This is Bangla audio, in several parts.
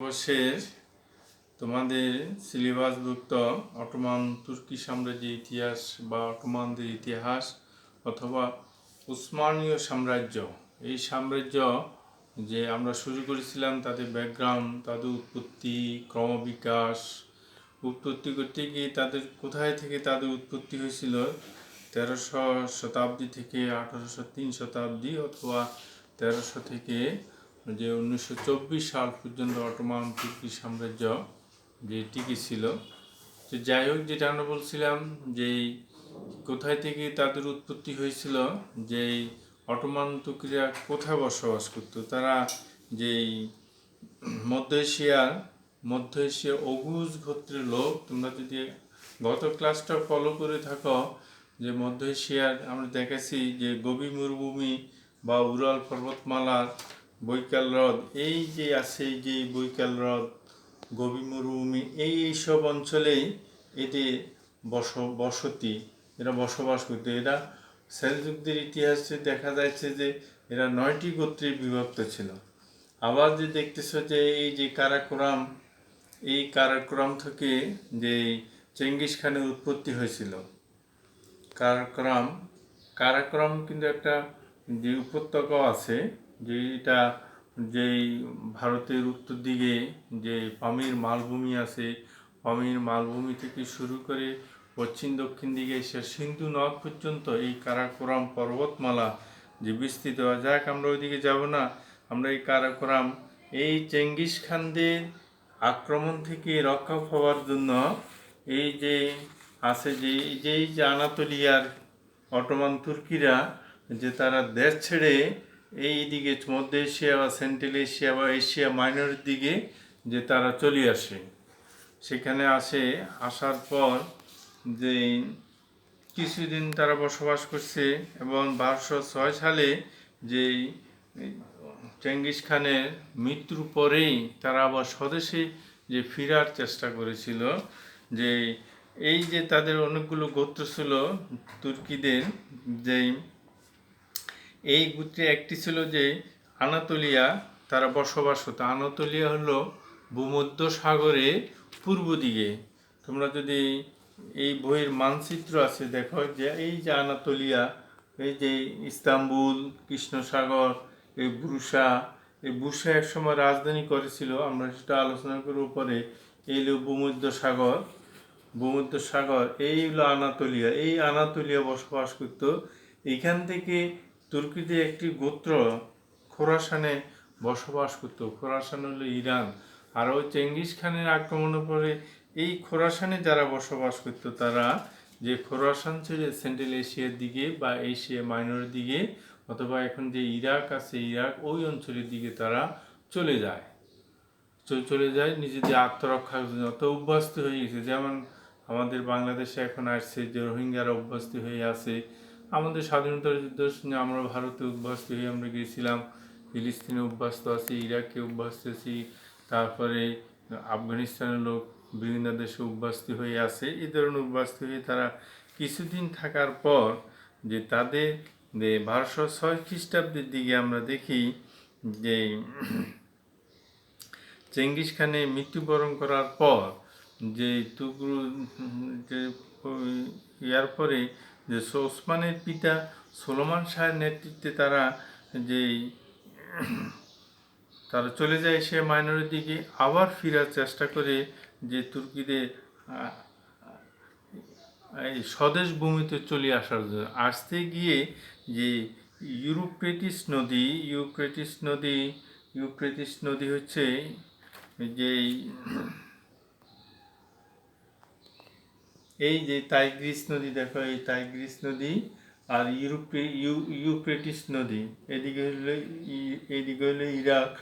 অবশ্যই তোমাদের সিলেবাসভুক্ত অটোমান তুর্কি সাম্রাজ্যের ইতিহাস বা অটোমানদের ইতিহাস অথবা উসমানীয় সাম্রাজ্য, এই সাম্রাজ্য যে আমরা শুরু করেছিলাম তাদের ব্যাকগ্রাউন্ড, তাদের উৎপত্তি, ক্রমবিকাশ, উৎপত্তি করতে গিয়ে তাদের কোথায় থেকে তাদের উৎপত্তি হয়েছিল 1300 শতাব্দী থেকে 1803 শতাব্দী অথবা 1300 থেকে যে 1924 সাল পর্যন্ত অটোমান তুর্কি সাম্রাজ্য যে টিকে ছিল। তো যাই হোক, যেটা আমরা বলছিলাম যে কোথায় থেকে তাদের উৎপত্তি হয়েছিল, যেই অটোমান তুর্কিরা কোথায় বসবাস করত, তারা যেই মধ্য এশিয়া অগুজ গোত্রের লোক। তোমরা যদি গত ক্লাসটা ফলো করে থাকো, যে মধ্য এশিয়ার আমরা দেখেছি যে গভীর মরুভূমি বা উরাল পর্বতমালার বৈকাল হ্রদ, এই যে আছে, এই যে বৈকাল হ্রদ, গভীর মরুভূমি, এইসব অঞ্চলেই এদের বসতি, এরা বসবাস করতো। এরা সেলজুকদের ইতিহাসে দেখা যাচ্ছে যে এরা 9টি গোত্রে বিভক্ত ছিল। আবার যে দেখতেছ যে এই যে কারাকোরাম, এই কারাকোরাম থেকে যে চেঙ্গিস খানের উৎপত্তি হয়েছিল। কারাকোরাম কিন্তু একটা যে উপত্যকা আছে, যেটা যেই ভারতের উত্তর দিকে যে পামির মালভূমি আছে, পামির মালভূমি থেকে শুরু করে পশ্চিম দক্ষিণ দিকে এসে সিন্ধু নদ পর্যন্ত এই কারাকোরাম পর্বতমালা যে বিস্তৃত। যাক, আমরা ওইদিকে যাব না। আমরা এই কারাকোরাম, এই চেঙ্গিস খানদের আক্রমণ থেকে রক্ষা পাওয়ার জন্য এই যে আছে, যেই যে আনাতোলিয়ার অটোমান তুর্কিরা যে তারা দেশ ছেড়ে এই দিকে মধ্য এশিয়া বা সেন্ট্রাল এশিয়া বা এশিয়া মাইনরের দিকে যে তারা চলে আসে। সেখানে আসার পর যে কিছুদিন তারা বসবাস করছে এবং 1206 সালে যেই চেঙ্গিস খানের মৃত্যুর পরেই তারা আবার স্বদেশে যে ফেরার চেষ্টা করেছিল। যে এই যে তাদের অনেকগুলো গোত্র ছিল তুর্কিদের, যে এই গোত্রে একটি ছিল যে আনাতোলিয়া, তারা বসবাস হতো। আনাতোলিয়া হলো ভূমধ্য সাগরের পূর্ব দিকে। তোমরা যদি এই বইয়ের মানচিত্র আছে, দেখো যে এই যে আনাতোলিয়া, এই যে ইস্তাম্বুল, কৃষ্ণসাগর, এই বুরসা এক সময় রাজধানী করেছিল, আমরা সেটা আলোচনা করব পরে। এই হলো ভূমধ্য সাগর, এই হলো আনাতোলিয়া, এই আনাতোলিয়া বসবাস করত। এইখান থেকে তুর্কিদের একটি গোত্র খোরাসানে বসবাস করত। খোরাসান হলো ইরান। আর ওই চেঙ্গিস খানের আক্রমণের পরে এই খোরাসানে যারা বসবাস করত, তারা যে খোরাসান ছিল সেন্ট্রাল এশিয়ার দিকে বা এশিয়া মাইনরের দিকে, অথবা এখন যে ইরাক আছে, ইরাক ওই অঞ্চলের দিকে তারা চলে যায় নিজেদের আত্মরক্ষার জন্য। অত অভ্যস্ত হয়ে গেছে। যেমন আমাদের বাংলাদেশে এখন আসছে যে রোহিঙ্গারা অভ্যস্ত হয়ে আছে। আমাদের স্বাধীনতার যুদ্ধের সঙ্গে আমরা ভারতে অভ্যস্ত হয়ে আমরা গিয়েছিলাম, ফিলিস্তিনে অভ্যস্ত আছি, ইরাকে অভ্যস্ত আছি, তারপরে আফগানিস্তানের লোক বিভিন্ন দেশে অভ্যস্ত হয়ে আছে। এই ধরনের অভ্যস্ত হয়ে তারা কিছুদিন থাকার পর যে তাদের যে 1206 খ্রিস্টাব্দের দিকে আমরা দেখি যে চেঙ্গিস খানের মৃত্যুবরণ করার পর যে যে ইয়ার পরে যে ওসমানের পিতা সুলেমান শাহের নেতৃত্বে তারা চলে যায় সে মাইনরের দিকে, আবার ফেরার চেষ্টা করে যে তুর্কিদের এই স্বদেশ ভূমিতে চলে আসার জন্য। আসতে গিয়ে যে ইউফ্রেটিস নদী হচ্ছে যে এই যে টাইগ্রিস নদী, দেখো এই টাইগ্রিস নদী আর ইউফ্রেটিস নদী, এইদিকে হলো ইরাক।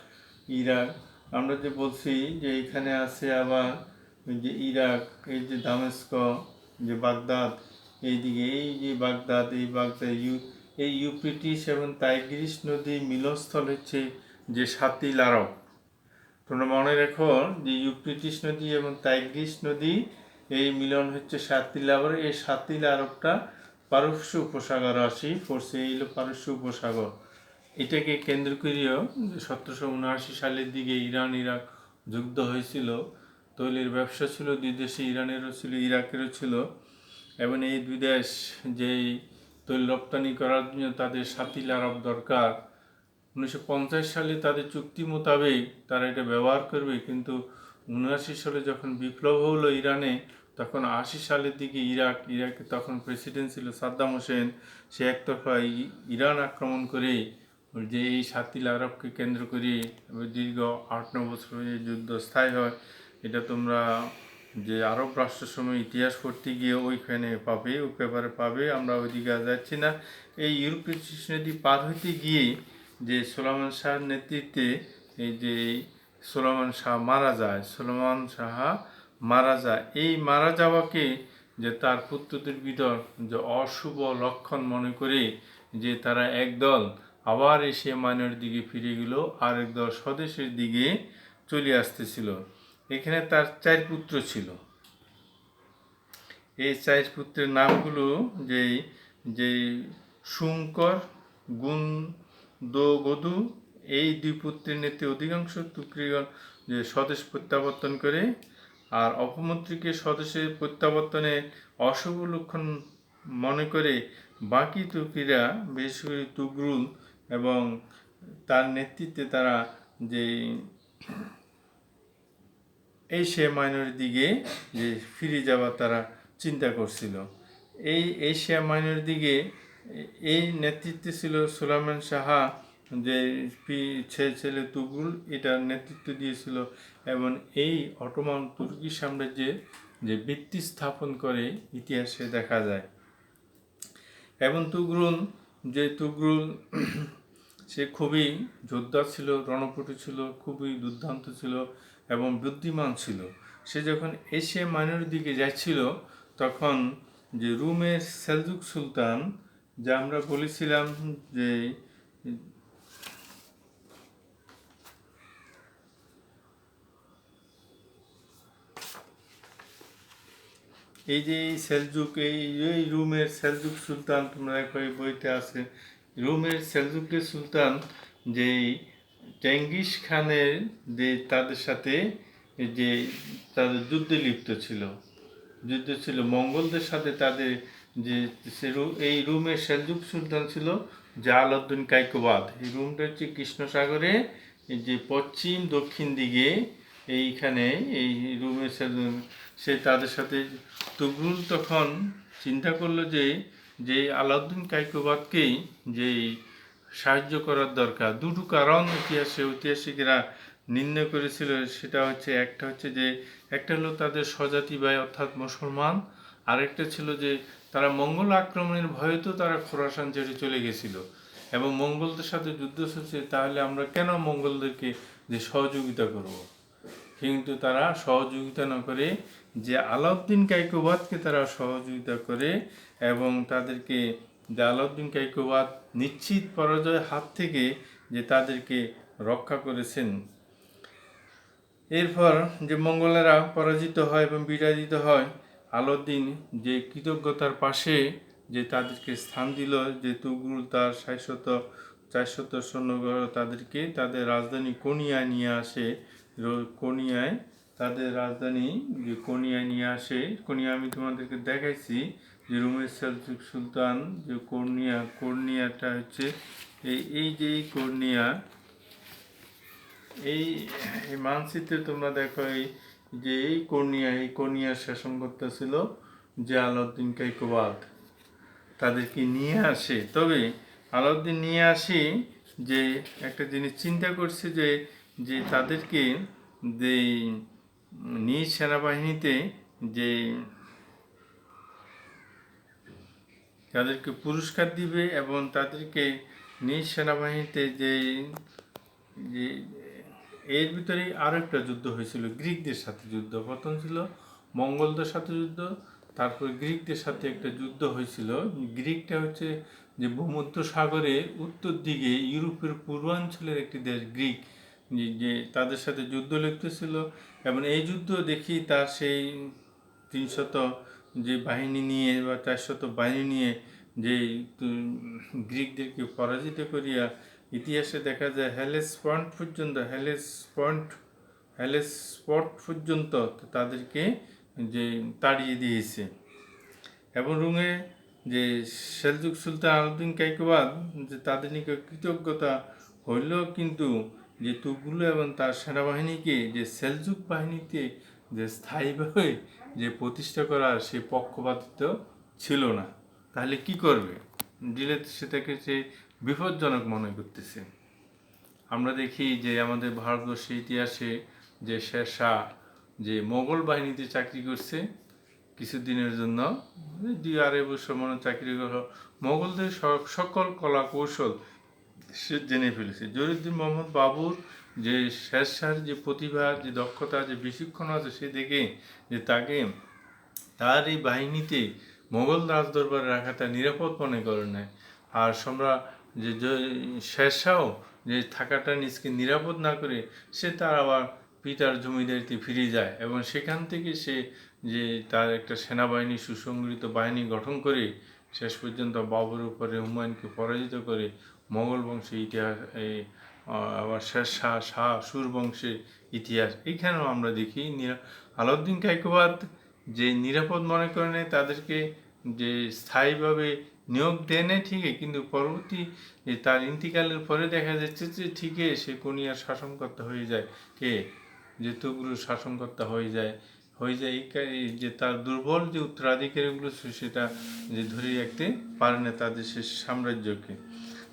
আমরা যে বলছি যে এখানে আছে আবার ওই যে ইরাক, এই যে দামেস্ক, যে বাগদাদ, এইদিকে এই যে বাগদাদ, এই ইউফ্রেটিস এবং টাইগ্রিস নদী মিলনস্থল হচ্ছে যে সাতিল আরব। তোমরা মনে রেখো যে ইউফ্রেটিস নদী এবং টাইগ্রিস নদী এই মিলন হচ্ছে সাতিল আরব। এই সাতিল আরবটা পারস্য উপসাগর পড়ছে, এই হলো পারস্য উপসাগর। এটাকে কেন্দ্র করেও 1779 সালের দিকে ইরান ইরাক যুদ্ধ হয়েছিল। তৈলের ব্যবসা ছিল দুই দেশে, ইরানেরও ছিল, ইরাকেরও ছিল। এবং এই দুই দেশ যেই তৈল রপ্তানি করার জন্য তাদের 7 আরব দরকার, 1950 সালে তাদের চুক্তি মোতাবেক তারা এটা ব্যবহার করবে, কিন্তু 79 সালে যখন বিপ্লব হলো ইরানে, তখন 80 সালের দিকে ইরাকে তখন প্রেসিডেন্ট ছিল সাদ্দাম হোসেন, সে একতরফা ইরান আক্রমণ করে যে এই 7 আরবকে কেন্দ্র করে দীর্ঘ 8-9 বছর এই যুদ্ধ স্থায়ী হয়। এটা তোমরা যে আরব রাষ্ট্রসমূহ ইতিহাস পড়তে গিয়ে ওইখানে পাবে, ওই পেপারে পাবে। আমরা ওইদিকে আর যাচ্ছি না। এই ইউরোপীয় নদী পার হইতে গিয়ে যে সুলেমান শাহর নেতৃত্বে এই যে সুলেমান শাহ মারা যায়, সুলেমান শাহ মারা যায়, এই মারা যাওয়াকে যে তার পুত্রদের ভিতর যে অশুভ লক্ষণ মনে করে যে তারা একদল আবার এসে মাইনের দিকে ফিরে গেল, আর একদল স্বদেশের দিকে চলে আসতেছিল। এখানে তার 4 পুত্র ছিল। এই 4 পুত্রের নামগুলো যেই যেই শুঙ্কর, গুণদগদু, এই 2 পুত্রের নেতৃত্বে অধিকাংশ তুর্কিগণ যে স্বদেশ প্রত্যাবর্তন করে, আর অপমন্ত্রীকে স্বদেশের প্রত্যাবর্তনে অশুভ লক্ষণ মনে করে বাকি তুর্কিরা, বিশেষ করে তুগরুল এবং তার নেতৃত্বে তারা যে এশিয়া মাইনরের দিকে যে ফিরে যাওয়ার তারা চিন্তা করছিল। এই এশিয়া মাইনরের দিকে এই নেতৃত্বে ছিল সুলেমান শাহ, যে ছেলে তুগরুল এটার নেতৃত্ব দিয়েছিল, এবং এই অটোমান তুর্কি সাম্রাজ্যের যে ভিত্তি স্থাপন করে ইতিহাসে দেখা যায়। এবং তুগরুল সে খুবই যোদ্ধা ছিল, রণপটু ছিল, খুবই দুর্দান্ত ছিল এবং বুদ্ধিমান ছিল। সে যখন এশিয়া মাইনরের দিকে যাচ্ছিল, তখন যে রোমের সেলজুক সুলতান, যা আমরা বলেছিলাম যে এই যে সেলজুক, এই রোমের সেলজুক সুলতান, তোমরা দেখো এই বইতে আছে, রোমের সেলজুকের সুলতান যেই চেঙ্গিস খানের যে তাদের সাথে যে তাদের যুদ্ধে লিপ্ত ছিল, মঙ্গলদের সাথে তাদের যে এই রোমের সেলজুক সুলতান ছিল জালালউদ্দিন কায়কোবাদ। এই রোমটা হচ্ছে কৃষ্ণ সাগরে যে পশ্চিম দক্ষিণ দিকে, এইখানে এই রোমের সে তাদের সাথে তুগরুল তখন চিন্তা করলো যে আলাউদ্দিন কায়কোবাদকেই যে সাহায্য করার দরকার। দুটো কারণ ঐতিহাসিকরা নির্ণয় করেছিল। সেটা হচ্ছে, একটা হলো তাদের স্বজাতি ভাই অর্থাৎ মুসলমান, আরেকটা ছিল যে তারা মঙ্গল আক্রমণের ভয়ে তো তারা খোরাসান ছেড়ে চলে গেছিল এবং মঙ্গলদের সাথে যুদ্ধ চলছে, তাহলে আমরা কেন মঙ্গলদেরকে যে সহযোগিতা করব। কিন্তু তারা সহযোগিতা না করে যে আলাউদ্দিন কায়কোবাদকে তারা সহযোগিতা করে এবং তাদেরকে যে আলাউদ্দিন কায়কোবাদ নিশ্চিত পরাজয়ের হাত থেকে যে তাদেরকে রক্ষা করেছেন। এরপর যে মঙ্গলেরা পরাজিত হয় এবং বিতাড়িত হয়, আলাউদ্দিন যে কৃতজ্ঞতার পাশে যে তাদেরকে স্থান দিল, যে তুগরুল তার 400 সৈন্য তাদেরকে তাদের রাজধানী কোনিয়ায় নিয়ে আসে। কোনিয়ায় তাদের রাজধানী যে কোনিয়ায় নিয়ে আসে, কোনিয়া আমি তোমাদেরকে দেখাইছি যে রোমের সেলজুক সুলতান যে কোর্নিয়াটা হচ্ছে এই যে কোর্নিয়া, এই মানচিত্রে তোমরা দেখো এই কোর্নিয়ার শাসন করতেছিল যে আলাউদ্দিন কায়কোবাদ, তাদেরকে নিয়ে আসে। তবে আলাউদ্দিন নিয়ে আসি যে একটা জিনিস চিন্তা করছে যে তাদেরকে যে নিজ সেনাবাহিনীতে যে তাদেরকে পুরস্কার দিবে এবং তাদেরকে নিজ সেনাবাহিনীতে যে এর ভিতরে আরও একটা যুদ্ধ হয়েছিল, গ্রিকদের সাথে যুদ্ধ। প্রথম ছিল মঙ্গলদের সাথে যুদ্ধ, তারপর গ্রিকদের সাথে একটা যুদ্ধ হয়েছিল। গ্রিকটা হচ্ছে যে ভূমধ্য সাগরের উত্তর দিকে ইউরোপের পূর্বাঞ্চলের একটি দেশ গ্রিক, যে তাদের সাথে যুদ্ধ লিপ্ত ছিল। এবং এই যুদ্ধ দেখি তার সেই 300 যে বাহিনী নিয়ে বা 400 বাহিনী নিয়ে যে গ্রিকদেরকে পরাজিত করিয়া ইতিহাসে দেখা যায় হেলেস পয়েন্ট হেলেস্পট পর্যন্ত তাদেরকে যে তাড়িয়ে দিয়েছে। এবং রুমে যে সেলজুক সুলতান আলাউদ্দিন কায়কোবাদ যে তাদের নিকট কৃতজ্ঞতা হইলেও কিন্তু যে তুগলু এবং তার সেনাবাহিনীকে যে সেলজুক বাহিনীতে যে স্থায়ীভাবে যে প্রতিষ্ঠা করার সে পক্ষপাতিত্ব ছিল না। তাহলে কি করবে? দিলে সেটাকে সে বিপজ্জনক মনে করতেছে। আমরা দেখি যে আমাদের ভারতবর্ষের ইতিহাসে যে শেরশাহ যে মোগল বাহিনীতে চাকরি করছে কিছুদিনের জন্য, 2-2.5 বছর মনে চাকরি করলো, মোগলদের সকল কলা কৌশল সে জেনে ফেলেছে। জহিরুদ্দিন মোহাম্মদ বাবুর যে শেরশাহর যে প্রতিভা, যে দক্ষতা, যে বেশিক্ষণ আছে, সে দেখে যে তাকে তার এই বাহিনীতে মোগল রাজদরবারে রাখাটা নিরাপদ মনে করে নেয়। আর সম্রাট যে শেরশাহ যে থাকাটা নিজকে নিরাপদ না করে সে তার আবার পিতার জমিদারিতে ফিরে যায় এবং সেখান থেকে সে যে তার একটা সেনাবাহিনী, সুসংগঠিত বাহিনী গঠন করে শেষ পর্যন্ত বাবর উপরে হুমায়ুনকে পরাজিত করে মোগল বংশের ইতিহাস, আবার শেরশাহ শাহ সুর বংশের ইতিহাস এখানেও আমরা দেখি। আলাউদ্দিন কায়কোবাদ যে নিরাপদ মনে করে নেয় তাদেরকে, যে স্থায়ীভাবে নিয়োগ দেয় নেয় ঠিকই, কিন্তু পরবর্তী যে তার ইন্তিকালের পরে দেখা যাচ্ছে যে ঠিকই সে কোনিয়ার শাসনকর্তা হয়ে যায়। কে? যে তুগলু শাসনকর্তা হয়ে যায় এই যে তার দুর্বল যে উত্তরাধিকারীগুলো সেটা যে ধরে রাখতে পারে না তাদের সে সাম্রাজ্যকে।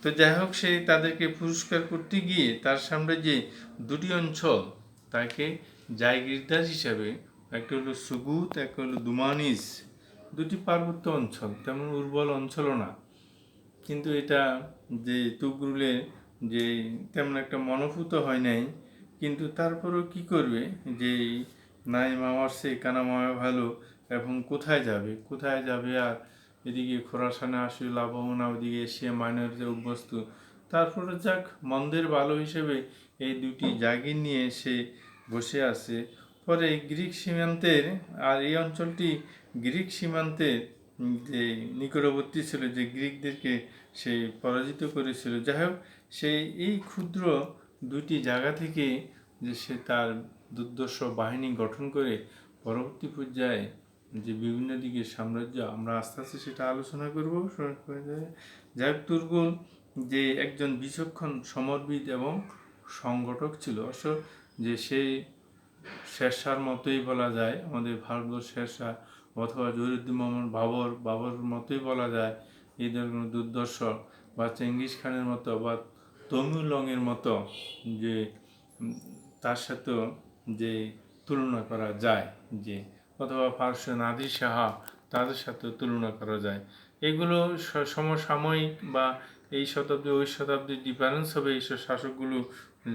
তো যাই হোক, সে তাদেরকে পুরস্কার করতে গিয়ে তার সাম্রাজ্যে দুটি অঞ্চল তাকে জায়গিরদার হিসাবে, একটা হলো সুগুত, একটা হলো দুমানিজ, দুটি পার্বত্য অঞ্চল, তেমন উর্বর অঞ্চলও না, কিন্তু এটা যে তুগলুলের যে তেমন একটা মনোভূত হয় নাই। কিন্তু তারপরেও কি করবে, যে নাই মামার সে কানা মামা ভালো, এখন কোথায় যাবে আর এদিকে খোরাসানে আসলে লাভবান, ওদিকে এশিয়া মাইনরে অভ্যস্ত। তারপরে যাক, মন্দের ভালো হিসেবে এই দুটি জাগির নিয়ে সে বসে আছে। পরে গ্রিক সীমান্তের, আর এই অঞ্চলটি গ্রিক সীমান্তের যে নিকটবর্তী ছিল, যে গ্রিকদেরকে সে পরাজিত করেছিল। যাই হোক, সে এই ক্ষুদ্র দুটি জায়গা থেকে যে সে তার দুর্ধর্ষ বাহিনী গঠন করে পরবর্তী পর্যায়ে যে বিভিন্ন দিকে সাম্রাজ্য, আমরা আস্তে আস্তে সেটা আলোচনা করব। যাই হোক, তুর্গুল যে একজন বিচক্ষণ সমরবিদ এবং সংগঠক ছিল, অবশ্য যে সেই শেরশাহর মতোই বলা যায়, আমাদের ভারতবর্ষ শেরশাহ অথবা জহিরুদ্দিন মোহাম্মদ বাবর মতোই বলা যায়। এই ধরনের দুর্ধর্ষ বা চেঙ্গিস খানের মতো বা তমিউলংয়ের মতো যে তার সাথেও যে তুলনা করা যায়, যে অথবা পার্সিয়ান নাদির শাহ, তাদের সাথেও তুলনা করা যায়। এগুলো সমসাময়িক বা এই শতাব্দী ওই শতাব্দীর ডিফারেন্স হবে এইসব শাসকগুলো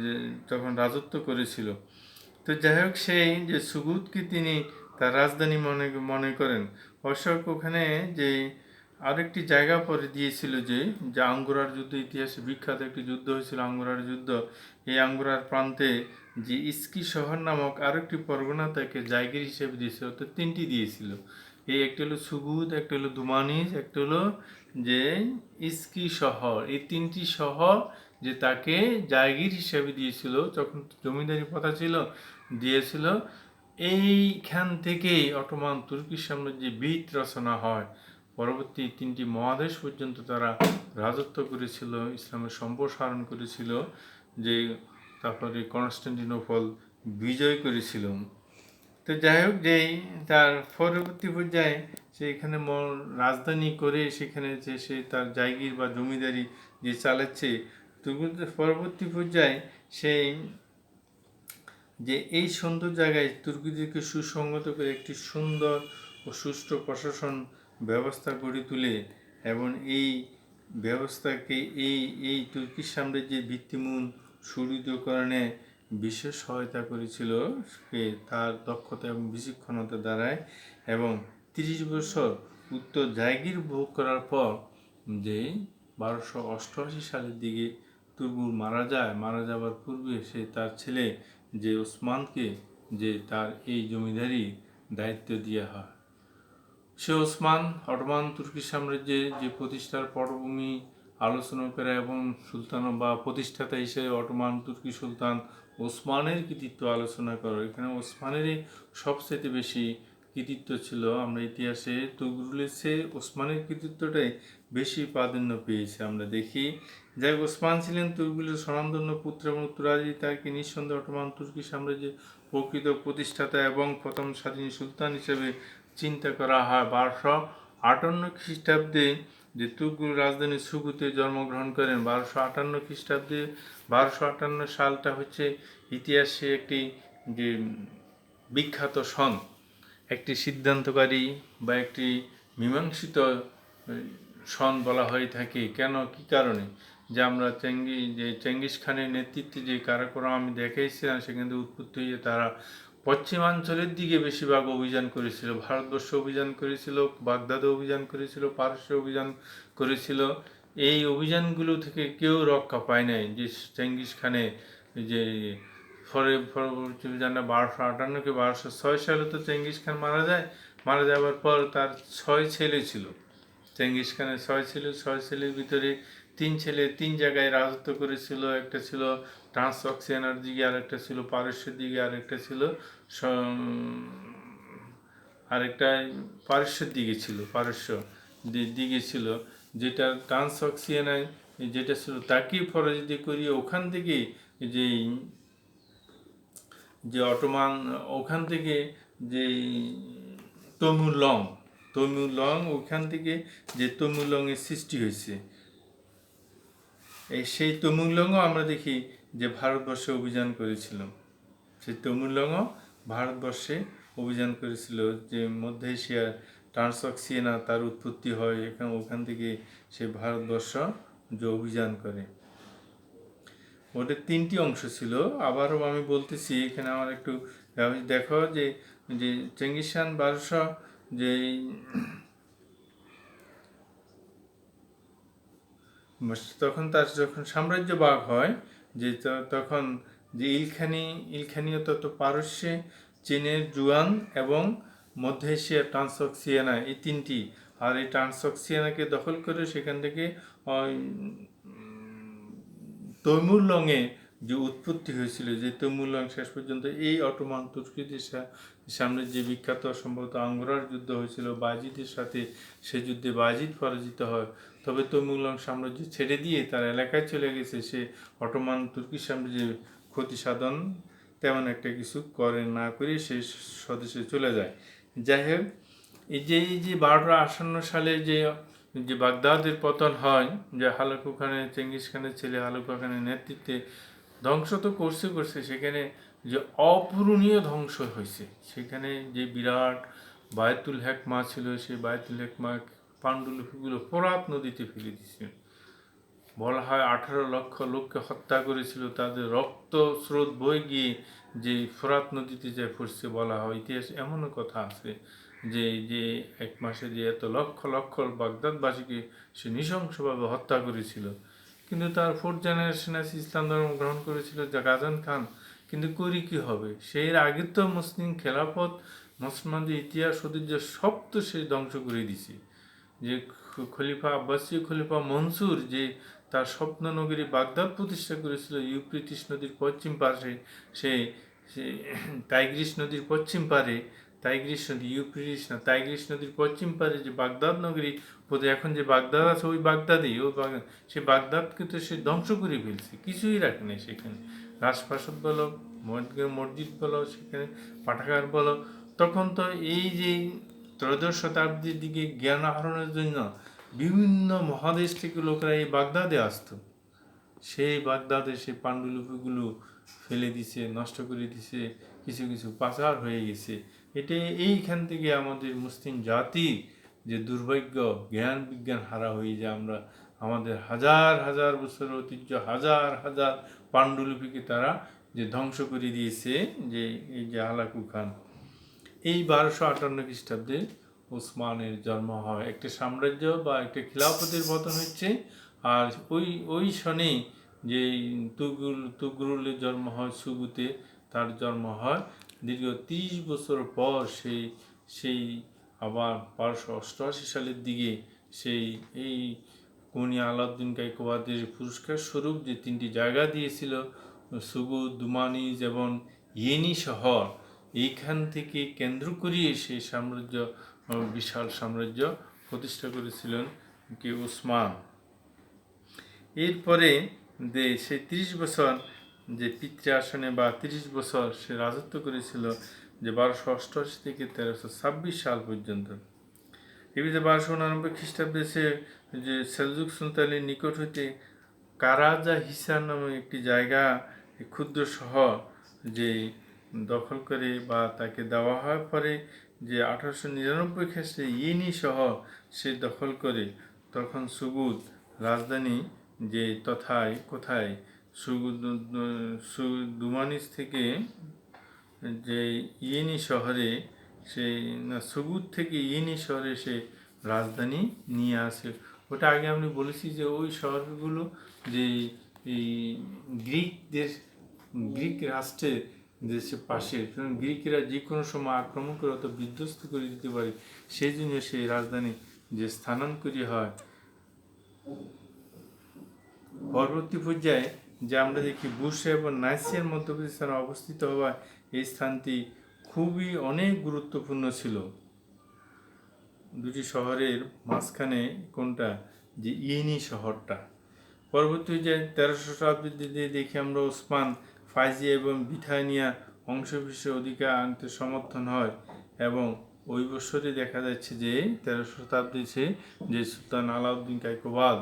যে তখন রাজত্ব করেছিল। তো যাই হোক, সেই যে সুগুতকে তিনি তার রাজধানী মনে করেন। অবশ্য ওখানে যে আরেকটি জায়গা পরে দিয়েছিল, যে আঙ্গুরার যুদ্ধ, ইতিহাসে বিখ্যাত একটি যুদ্ধ হয়েছিল, আঙ্গুরার যুদ্ধ। এই আঙ্গুরার প্রান্তে যে ইস্কি শহর নামক আরেকটি পরগনা তাকে জায়গির হিসেবে দিয়েছিল, তো তিনটি দিয়েছিল। এই একটা হলো সুগুত, একটা হলো দুমানিজ, একটা হলো যে ইস্কি শহর। এই তিনটি শহর যে তাকে জায়গির হিসেবে দিয়েছিল, যখন জমিদারি প্রথা ছিল, দিয়েছিল। এইখান থেকেই অটোমান তুর্কি সাম্রাজ্যে ভিত রচনা হয়। পরবর্তী তিনটি মহাদেশ পর্যন্ত তারা রাজত্ব করেছিল, ইসলামের সম্প্রসারণ করেছিল, যে তারপরে কনস্টান্টিনোপল বিজয় করেছিল। তো যাই হোক, যেই তার পরবর্তী পর্যায়ে সে এখানে রাজধানী করে সেখানে যে সে তার জায়গির বা জমিদারি যে চালাচ্ছে, পরবর্তী পর্যায়ে সেই যে এই সুন্দর জায়গায় তুর্কিদেরকে সুসংগত করে একটি সুন্দর ও সুষ্ঠু প্রশাসন ব্যবস্থা গড়ে তুলে এবং এই ব্যবস্থাকে এই তুর্কি সাম্রাজ্যের ভিত্তিমূল সুদৃঢ়করণে বিশেষ সহায়তা করেছিল তার দক্ষতা এবং বিচক্ষণতা দ্বারায়। এবং 30 বছর উত্তর জায়গির ভোগ করার পর যে 1288 সালের দিকে তুর্গুল মারা যাবার পূর্বে সে তার ছেলে যে ওসমানকে যে তার এই জমিদারি দায়িত্ব দেওয়া হয়। সে ওসমান অটোমান তুর্কি সাম্রাজ্যের যে প্রতিষ্ঠার পটভূমি আলোচনা করে এবং সুলতান বা প্রতিষ্ঠাতা হিসেবে অটোমান তুর্কি সুলতান ওসমানের কৃতিত্ব আলোচনা করো। এখানে ওসমানেরই সবচেয়ে বেশি কৃতিত্ব ছিল। আমরা ইতিহাসে তুগলুলের চেয়ে ওসমানের কৃতিত্বটাই বেশি প্রাধান্য পেয়েছে আমরা দেখি। যাই ওসমান ছিলেন তুগলুলের স্বনামধন্য পুত্র এবং উত্তরাধিকারী, তাকে নিঃসন্দেহে অটোমান তুর্কি সাম্রাজ্যের প্রকৃত প্রতিষ্ঠাতা এবং প্রথম স্বাধীন সুলতান হিসেবে চিন্তা করা হয়। 1258 খ্রিস্টাব্দে যে তুর্কি রাজধানী সুগুতে জন্মগ্রহণ করেন। 1258 খ্রিস্টাব্দে 1258 সালটা হচ্ছে ইতিহাসে একটি যে বিখ্যাত সন, একটি সিদ্ধান্তকারী বা একটি মীমাংসিত সন বলা হয়ে থাকে। কেন, কি কারণে? যে আমরা চেঙ্গিস খানের নেতৃত্বে যে কারাকোরাম আমি দেখাইছিলাম, সেখান থেকে উৎপত্তি হয়ে তারা পশ্চিমাঞ্চলের দিকে বেশিরভাগ অভিযান করেছিল। ভারতবর্ষ অভিযান করেছিল, বাগদাদে অভিযান করেছিল, পারস্যে অভিযান করেছিল। এই অভিযানগুলো থেকে কেউ রক্ষা পায় নাই। যে চেঙ্গিস খানের যে পরবর্তী অভিযানে 1258 1206 সালে তো চেঙ্গিস খান মারা যায়। মারা যাওয়ার পর তার 6 ছেলে ছিল। চেঙ্গিস খানের 6 ছিল, 6 ছেলের ভিতরে 3 ছেলে 3 জায়গায় রাজত্ব করেছিল। একটা ছিল ট্রান্সঅক্সিয়ানার দিকে, আর একটা ছিল পারস্যের দিকে, আর একটা ছিল আরেকটা পারস্যের দিকে ছিল, পারস্য দিকে ছিল। যেটা ট্রান্সঅক্সিয়ানায় যেটা ছিল তাকে পরাজিত করিয়ে ওখান থেকে যে যে অটোমান, ওখান থেকে যে তমুলং ওখান থেকে যে তমুলংয়ের সৃষ্টি হয়েছে, সেই তমুলংও আমরা দেখি যে ভারতবর্ষে অভিযান করেছিল। সেই তমুলংও ভারতবর্ষে অভিযান করেছিল, যে মধ্য এশিয়ার ট্রান্সঅক্সিয়ানা তার উৎপত্তি হয় ওখান থেকে সে ভারতবর্ষ যে অভিযান করে। ওদের 3টি অংশ ছিল। আবারও আমি বলতেছি, এখানে আমার একটু দেখো যে যে চেঙ্গিস খান 1200 যে তখন তার যখন সাম্রাজ্য ভাগ হয়, যে তখন যে ইলখানীয় তত পারস্যে, চীনের জুয়ান এবং মধ্য এশিয়ার ট্রান্সঅক্সিয়ানা, এই 3টি। আর এই ট্রান্সঅক্সিয়ানাকে দখল করে সেখান থেকে তৈমুরলংয়ে যে উৎপত্তি হয়েছিল, যে তৈমুরলং শেষ পর্যন্ত এই অটোমান তুর্কিদের সামনে যে বিখ্যাত সম্ভবত আঙ্গোরার যুদ্ধ হয়েছিল বাজিদের সাথে, সে যুদ্ধে বাজিদ পরাজিত হয়। তবে তৈমুরলং সাম্রাজ্য ছেড়ে দিয়ে তার এলাকায় চলে গেছে। সে অটোমান তুর্কি সাম্রাজ্যের ক্ষতি সাধন তেমন একটা কিছু না করে সে স্বদেশে চলে যায়। যাই হোক, এই যে 1258 সালে যে বাগদাদের পতন হয়, যে হালাকু খানের, চেঙ্গিস খানের ছেলে হালাকু খানের নেতৃত্বে, ধ্বংস তো করছে, সেখানে যে অপূরণীয় ধ্বংস হয়েছে। সেখানে যে বিরাট বায়তুল হেকমা ছিল, সেই বায়তুল হেকমা পাণ্ডুলিপিগুলো ফোরাত নদীতে ফেলে দিয়েছে। বলা হয় 18 লক্ষ লোককে হত্যা করেছিল, তাদের রক্ত স্রোত বয়ে গিয়ে যে ফোরাত নদীতে যায় পড়ছে। বলা হয় ইতিহাসে এমনও কথা আছে যে 1 মাসে যে এত লক্ষ লক্ষ বাগদাদবাসীকে সে নৃশংসভাবে হত্যা করেছিল। কিন্তু তার 4th জেনারেশন আছে ইসলাম ধর্ম গ্রহণ করেছিল গাজান খান। কিন্তু করি কি হবে, সেই আগে তো মুসলিম খেলাফত, মুসলমানদের ইতিহাস ঐতিহ্য সব তো সে ধ্বংস করে দিছে। যে খলিফা আব্বাসীয় খলিফা মনসুর যে তার স্বপ্ননগরী বাগদাদ প্রতিষ্ঠা করেছিল ইউফ্রেটিস নদীর পশ্চিম পাশে, সে টাইগ্রিস নদীর পশ্চিম পারে, টাইগ্রিস নদী, ইউফ্রেটিস না, টাইগ্রিস নদীর পশ্চিম পারে যে বাগদাদ নগরী, এখন যে বাগদাদ আছে ওই বাগদাদেই, সে বাগদাদকে তো সে ধ্বংস করে ফেলছে, কিছুই রাখে নাই সেখানে। রাজপ্রাসাদ বলো, মসজিদ বলো, সেখানে পাঠাগার বলো। তখন তো এই যে ত্রয়োদশ শতাব্দীর দিকে জ্ঞান আহরণের জন্য বিভিন্ন মহাদেশ থেকে লোকেরা এই বাগদাদে আসতো। সেই বাগদাদে সেই পাণ্ডুলিপিগুলো ফেলে দিছে, নষ্ট করে দিছে, কিছু কিছু পাচার হয়ে গেছে। এটা এইখান থেকে আমাদের মুসলিম জাতির যে দুর্ভাগ্য, জ্ঞান বিজ্ঞান হারা হয়ে যায়। আমরা আমাদের হাজার হাজার বছর ঐতিহ্য, হাজার হাজার পাণ্ডুলিপিকে তারা যে ধ্বংস করে দিয়েছে, যে এই যে হালাকু খান। এই 1258 খ্রিস্টাব্দে ওসমানের জন্ম হয়, একটা সাম্রাজ্য বা একটা খিলাফতের পতন হচ্ছে। আর ওই সনে যে তুগরুলের জন্ম হয় সুগুতে, তার জন্ম হয় দীর্ঘ 30 বছর পর। সেই আবার 1288 সালের দিকে এই কোনি আলাউদ্দিন গাইকোয়াদের পুরস্কার স্বরূপ যে 3টি জায়গা দিয়েছিল সুগুদ, দুমানিজ এবং ইয়েনি শহর, এইখান থেকে কেন্দ্র করিয়ে সেই সাম্রাজ্য, বিশাল সাম্রাজ্য প্রতিষ্ঠা করেছিলেন কি উসমান। এরপরে যে সে 30 বছর যে পিতৃ আসনে বা 30 বছর সে রাজত্ব করেছিল, যে 1288 থেকে 1326 সাল পর্যন্ত। এবিতে 1289 খ্রিস্টাব্দে সে যে সেলজুক সুলতানের নিকট হইতে কারাজা হিসার নামে একটি জায়গা, ক্ষুদ্র শহর যে দখল করে বা তাকে দেওয়া হয়। পরে যে 1899 খ্রিস্টে ইয়েনি শহর সে দখল করে, তখন সুগুদ রাজধানী যে কোথায় দুমানিজ থেকে যে ইয়েনি শহরে সুগুদ থেকে ইয়েনি শহরে সে রাজধানী নিয়ে আসে। ওটা আগে আমি বলেছি যে ওই শহরগুলো যে এই গ্রিক রাষ্ট্রের দেশের পাশে, গ্রিকরা যে কোনো সময় আক্রমণ করে অত বিধ্বস্ত করে দিতে পারে, সেই জন্য সেই রাজধানী যে স্থানান্তরিত হয়। পরবর্তী পর্যায়ে যে আমরা দেখি বুশরা এবং নাইসিয়ার মধ্যবর্তী স্থানে অবস্থিত হওয়ায় এই স্থানটি খুবই অনেক গুরুত্বপূর্ণ ছিল। দুটি শহরের মাঝখানে কোনটা, যে ইয়েনি শহরটা। পরবর্তী যে 1300 শতাব্দীতে দেখি আমরা ওসমান, ফাইজিয়া এবং বিথানিয়া অংশবিশেষ অধিকার আনতে সমর্থন হয়, এবং ওই বছরই দেখা যাচ্ছে যে 1300 শতাব্দীতে যে সুলতান আলাউদ্দিন কায়কোবাদ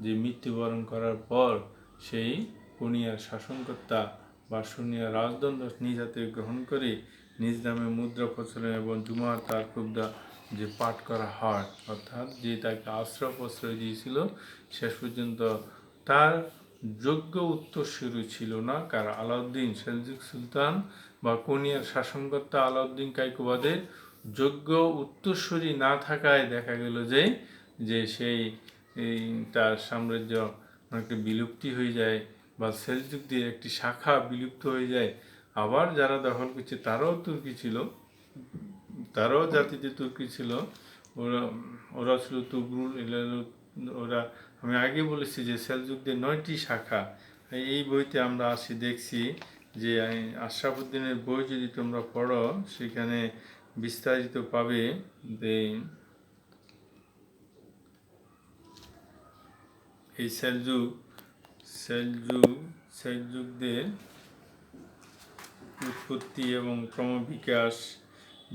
যে মৃত্যুবরণ করার পর সেই কোনিয়ার শাসনকর্তা বা সুনিয়ার রাজদণ্ড নিজ হাতে গ্রহণ করে নিজ নামে মুদ্রা প্রচলন এবং জুমার তার খুবদা যে পাঠ করা হয়, অর্থাৎ যে তাকে প্রশ্রয় দিয়েছিল, শেষ পর্যন্ত তার যোগ্য উত্তরসূরি ছিল না। কারণ আলাউদ্দিন সেলজুক সুলতান বা কোনিয়ার শাসনকর্তা আলাউদ্দিন কায়কোবাদের যোগ্য উত্তরসূরি না থাকায় দেখা গেল যে সেই তার সাম্রাজ্য অনেকটা বিলুপ্তি হয়ে যায়, বা সেলজুকদের একটি শাখা বিলুপ্ত হয়ে যায়। আবার যারা দখল করছে তারাও তুর্কি ছিল, তারাও জাতিতে তুর্কি ছিল, ওরা ছিল তুগরুল। ওরা, আমি আগে বলেছি যে সেলজুকদের 9টি শাখা। এই বইতে আমরা দেখছি যে আশরাফুদ্দিনের বই যদি তোমরা পড়ো সেখানে বিস্তারিত পাবে যে এই সেলজুকদের উৎপত্তি এবং ক্রমবিকাশ,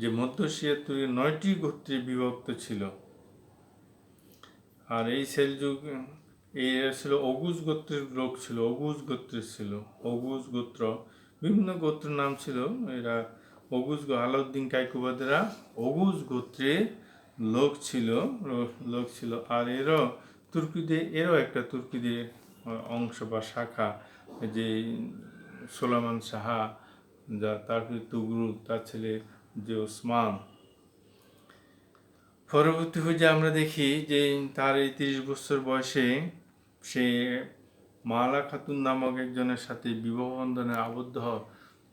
যে মধ্য এশিয়া তুর্কি 9টি গোত্রে বিভক্ত ছিল। আর এই সেলজুক এরা ছিল অগুজ গোত্রের লোক ছিল, অগুজ গোত্র, বিভিন্ন গোত্রের নাম ছিল। এরা আলাউদ্দিন কায়কোবাদেরা অগুজ গোত্রের লোক ছিল। আর এরও একটা তুর্কিদের অংশ বা শাখা, যে সোলামান শাহা, তারপরে তুগরুল, তার ছেলে যে ওসমান। পরবর্তী পর্যায়ে আমরা দেখি যে তার এই 30 বছর বয়সে সে মালা খাতুন নামক একজনের সাথে বিবাহ বন্ধনে আবদ্ধ।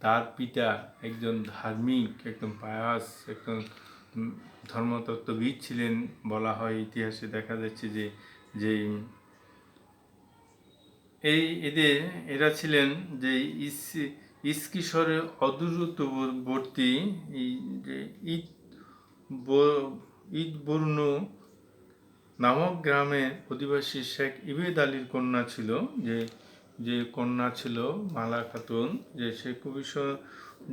তার পিতা একজন ধার্মিক, একদম পায়াস, একজন ধর্মতত্ত্ববিদ ছিলেন বলা হয়। ইতিহাসে দেখা যাচ্ছে যে এরা ছিলেন যে ইস্কিশরে অদূরবর্তী যে ঈদবুর্নু নামক গ্রামের অধিবাসী শেখ ইবেদ আলীর কন্যা ছিল, যে কন্যা ছিল মালা খাতুন। যে সে খুবই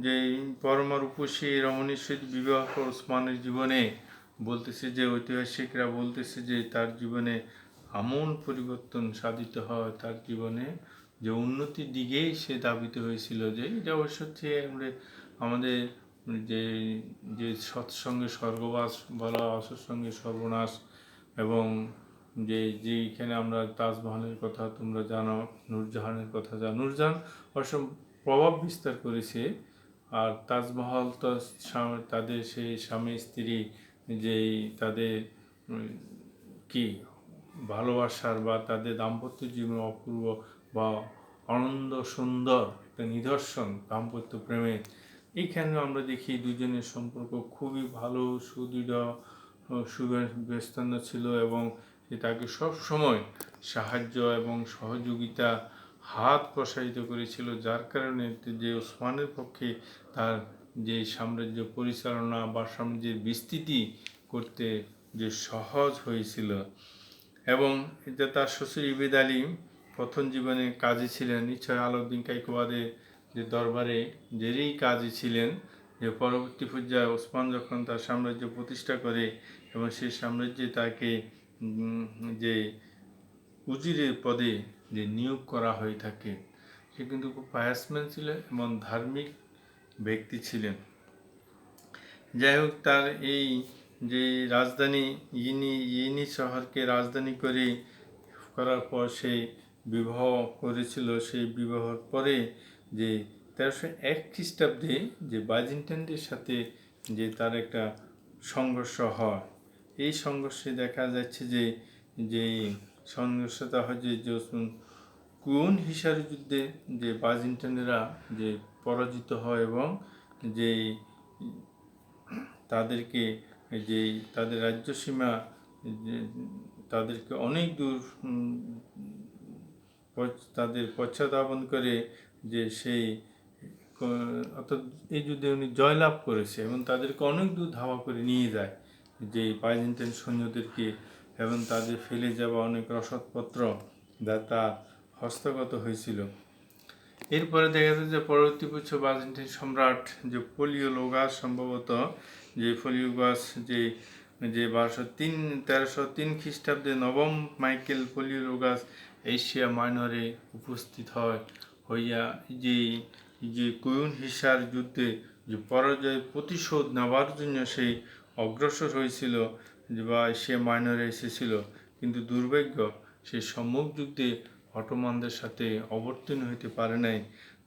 যে পরমা রূপসী রমণীর সহিত বিবাহ ওসমানের জীবনে বলতেছে, যে ঐতিহাসিকরা বলতেছে যে তার জীবনে আমূল পরিবর্তন সাধিত হয়, তার জীবনে যে উন্নতির দিকেই সে ধাবিত হয়েছিল। যে এটা অবশ্য আমাদের যে সৎসঙ্গে স্বর্গবাস বলা, অসৎসঙ্গে সর্বনাশ, এবং যেখানে আমরা তাজমহলের কথা তোমরা জানো, নূরজাহানের কথা জানো। নূরজাহান অবশ্য প্রভাব বিস্তার করেছে, আর তাজমহল তো তাদের সেই স্বামী স্ত্রী যেই তাদের কি ভালোবাসার বা তাদের দাম্পত্য জীবন অপূর্ব বা আনন্দ সুন্দর একটা নিদর্শন দাম্পত্য প্রেমের। এইখানে আমরা দেখি দুজনের সম্পর্ক খুবই ভালো, সুদৃঢ়, সুব্যস্তান্য ছিল, এবং তাকে সব সময় সাহায্য এবং সহযোগিতা হাত প্রসারিত করেছিল, যার কারণে যে ওসমানের পক্ষে তার যে সাম্রাজ্য পরিচালনা বা সাম্রাজ্যের বিস্তৃতি করতে যে সহজ হয়েছিল। এবং যে তার শ্বশুর ইবেদ আলী প্রথম জীবনে কাজী ছিলেন, নিশ্চয় আলাউদ্দিন কায়কোবাদের যে দরবারে জেরেই কাজী ছিলেন, যে পরবর্তী পর্যায়ে ওসমান যখন তার সাম্রাজ্য প্রতিষ্ঠা করে এবং সেই সাম্রাজ্যে তাকে যে উজিরের পদে যে নিয়োগ করা হয়ে থাকে, সে কিন্তু খুব পায়াসম্যান ছিলেন এবং ধার্মিক ব্যক্তি ছিলেন। যাই হোক, তার এই যে রাজধানী ইনি শহরকে রাজধানী করার পর সে বিবাহ করেছিল। সেই বিবাহের পরে যে 1301 খ্রিস্টাব্দে যে বাইজেন্টাইনদের সাথে যে তার একটা সংঘর্ষ হয়, এই সংঘর্ষে দেখা যাচ্ছে যে সংঘর্ষটা হয় যে কুন হিসার যুদ্ধে যে বাইজেন্টাইনরা যে পরাজিত হয় এবং যে তাদেরকে যে তাদের রাজ্য সীমা তাদেরকে অনেক দূর তাদের পশ্চাৎধাবন করে যে সেই অর্থাৎ এই যুদ্ধে উনি জয়লাভ করেছে এবং তাদেরকে অনেক দূর ধাওয়া করে নিয়ে যায় যে বাইজেন্টাইন সৈন্যদেরকে, এবং তাদের ফেলে যাওয়া অনেক রসদপত্র যা তার হস্তগত হয়েছিল। এরপরে দেখা যায় যে পরবর্তী বছর বাইজেন্টাইন সম্রাট যে পলিওলোগাস, সম্ভবত যে পলিওগাস যে 1303 খ্রিস্টাব্দে নবম মাইকেল পলিওলোগাস এশিয়া মাইনরে উপস্থিত হইয়া যে কুইন হিসার যুদ্ধে যে পরাজয় প্রতিশোধ নেওয়ার জন্য সেই অগ্রসর হয়েছিল বা এশিয়া মাইনরে এসেছিল, কিন্তু দুর্ভাগ্য সেই সম্মুখ যুদ্ধে অটোমানদের সাথে অবতীর্ণ হইতে পারে নাই।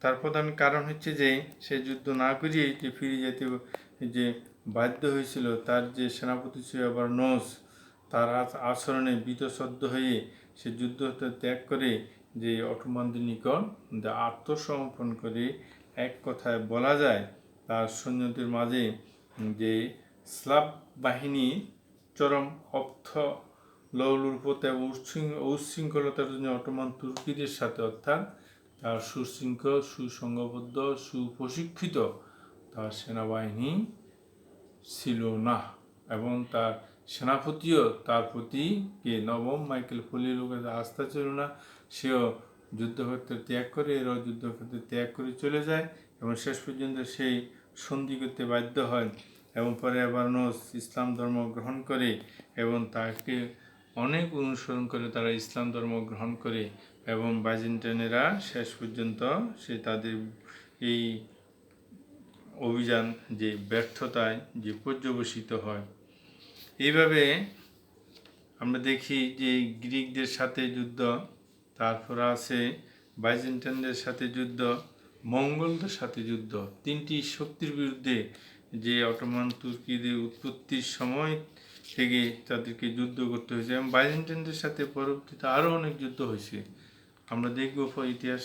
তার প্রধান কারণ হচ্ছে যে সে যুদ্ধ না করিয়ে যে ফিরে যেতে যে বাধ্য হয়েছিল। তার যে সেনাপতি ছিল বার্নস, তার আচরণে বীতশ্রদ্ধ হয়ে সে যুদ্ধ ত্যাগ করে যে অটোমানদের নিকট আত্মসমর্পণ করে, এক কথায় বলা যায় তার সৈন্যদের মাঝে যে স্লাভ বাহিনী চরম লৌলুরপথে উচ্ছৃঙ্খলতার জন্য অটোমান তুর্কিদের সাথে, অর্থাৎ তার সুশৃঙ্খল, সুসংঘবদ্ধ, সুপ্রশিক্ষিত তার সেনাবাহিনী ছিল না, এবং তার সেনাপতিও তার প্রতি নবম মাইকেল পলিওলোগাস আস্থা ছিল না। সেও যুদ্ধক্ষেত্রে ত্যাগ করে, এরাও যুদ্ধক্ষেত্রে ত্যাগ করে চলে যায় এবং শেষ পর্যন্ত সেই সন্ধি করতে বাধ্য হয় এবং পরে বার্নস ইসলাম ধর্ম গ্রহণ করে এবং তাকে অনেক অনুসরণ করে তারা ইসলাম ধর্ম গ্রহণ করে এবং বাইজেন্টাইনেরা শেষ পর্যন্ত সে তাদের এই অভিযান যে ব্যর্থতায় যে পর্যবসিত হয়। এইভাবে আমরা দেখি যে গ্রিকদের সাথে যুদ্ধ, তারপর আছে বাইজেন্টাইনদের সাথে যুদ্ধ, মঙ্গলদের সাথে যুদ্ধ। তিনটি শক্তির বিরুদ্ধে যে অটোমান তুর্কিদের উৎপত্তির সময় থেকে তাদেরকে যুদ্ধ করতে হয়েছে এবং বাইজেন্টাইনদের সাথে পরবর্তীতে আরও অনেক যুদ্ধ হয়েছে। আমরা দেখব ইতিহাস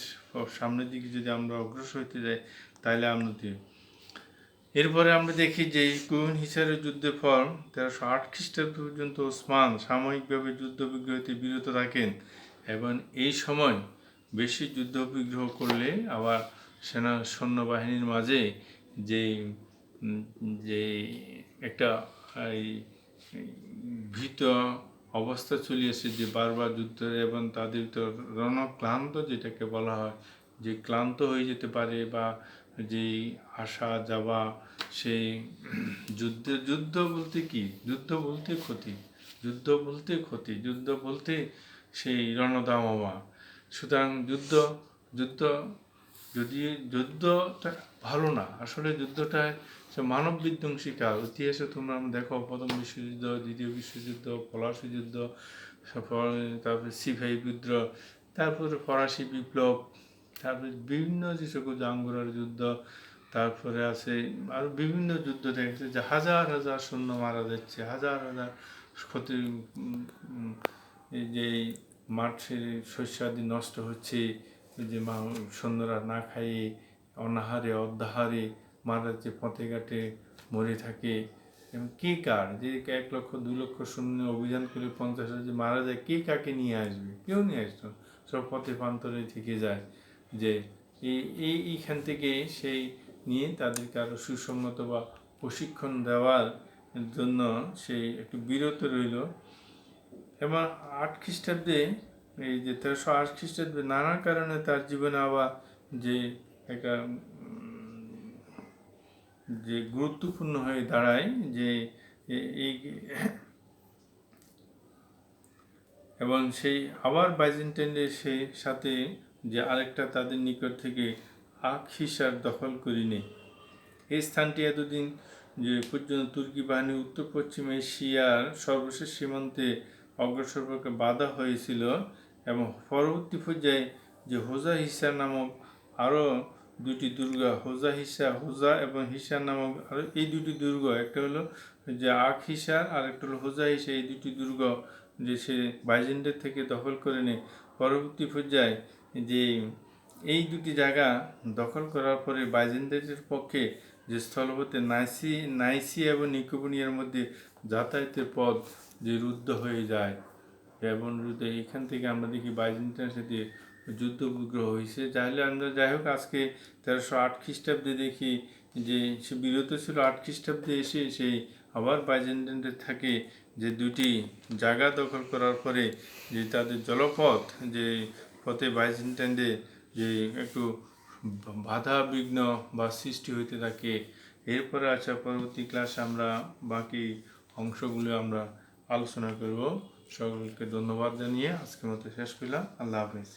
সামনের দিকে যদি আমরা অগ্রসর হতে যাই তাহলে আমরা দেখব। এরপরে আমরা দেখি যে কুইন হিসারের যুদ্ধের পর 1308 খ্রিস্টাব্দ পর্যন্ত ওসমান সাময়িকভাবে যুদ্ধ বিগ্রহতে বিরত থাকেন এবং এই সময় বেশি যুদ্ধ বিগ্রহ করলে আবার সৈন্যবাহিনীর মাঝে যে যে একটা ভীত অবস্থা চলে আসে যে বারবার যুদ্ধ, এবং তাদের তো রণক্লান্ত যেটাকে বলা হয়, যে ক্লান্ত হয়ে যেতে পারে বা যে আসা যাওয়া সেই যুদ্ধ বলতে কি, যুদ্ধ বলতে সেই রণদামামা। সুতরাং যুদ্ধটা ভালো না, আসলে যুদ্ধটা সে মানব বিধ্বংসী কাজ। ইতিহাসে তোমরা দেখো প্রথম বিশ্বযুদ্ধ, দ্বিতীয় বিশ্বযুদ্ধ, পলাশী যুদ্ধ, তারপরে সিপাহী বিদ্রোহ, তারপরে ফরাসি বিপ্লব, তারপরে বিভিন্ন যে সকল জাঙ্গুরার যুদ্ধ, তারপরে আছে আরও বিভিন্ন যুদ্ধ দেখেছে যে হাজার হাজার সৈন্য মারা যাচ্ছে, হাজার হাজার ক্ষতি, যে মাঠের শস্যাদি নষ্ট হচ্ছে, যে সৈন্যরা না খাইয়ে অনাহারে অর্ধাহারে মারা যাচ্ছে, পথে ঘাটে মরে থাকে। এবং কে কার যে 1 লক্ষ 2 লক্ষ সৈন্য অভিযান করে 50,000 যে মারা যায়, কে কাকে নিয়ে আসবে? কেউ নিয়ে আসতো। সব পথে প্রান্তরে থেকে যায়। যে এইখান থেকে সেই নিয়ে তাদেরকে আরও সুসংগত বা প্রশিক্ষণ দেওয়ার জন্য সেই একটু বিরত রইল। এবং 8 খ্রিস্টাব্দে, এই যে 1308 খ্রিস্টাব্দে নানা কারণে তার জীবনে আবার যে একটা যে গুরুত্বপূর্ণ হয়ে দাঁড়ায় যে এই এবং সেই আবার বাইজেন্টাইনদের সেই সাথে যে আরেকটা তাদের নিকট থেকে আকহিসার দখল করে নেয়। এই স্থানটি এতদিন যে পর্যন্ত তুর্কি বাহিনী উত্তর পশ্চিম এশিয়ার সর্বশেষ সীমান্তে অগ্রসর করতে বাধা হয়েছিল এবং পরবর্তী পর্যায়ে যে হোজা হিসা নামক আরও দুটি দুর্গ, হোজা এবং হিসার নামক আরও এই দুটি দুর্গ, একটা হলো যে আকহিসার আর একটা হলো হোজা হিসা, এই দুটি দুর্গ যে সে বাইজেন্টাইন থেকে দখল করে নেয়। পরবর্তী পর্যায়ে যে এই দুটি জায়গা দখল করার পরে বাইজেন্টাইনের পক্ষে যে স্থলপথে নাইসিয়া এবং নিকোবনিয়ার মধ্যে যাতায়াতের পথ যে রুদ্ধ হয়ে যায় এবং এখান থেকে আমরা দেখি বাইজেন্টাইনের সাথে যুদ্ধ বিগ্রহ হয়েছে। যাই হোক আজকে 1308 খ্রিস্টাব্দে দেখি যে সে বিরত ছিল 8 খ্রিস্টাব্দে এসে সেই আবার বাইজেন্টাইনদের থাকে যে দুটি জায়গা দখল করার পরে যে তাদের জলপথ যে পথে বাইজেন্টাইনদের যে একটু বাধা বিঘ্ন বা সৃষ্টি হইতে থাকে। এরপরে আচ্ছা পরবর্তী ক্লাসে আমরা বাকি অংশগুলো আমরা আলোচনা করব। সকলকে ধন্যবাদ জানিয়ে আজকের মতো শেষ করলাম। আল্লাহ হাফেজ।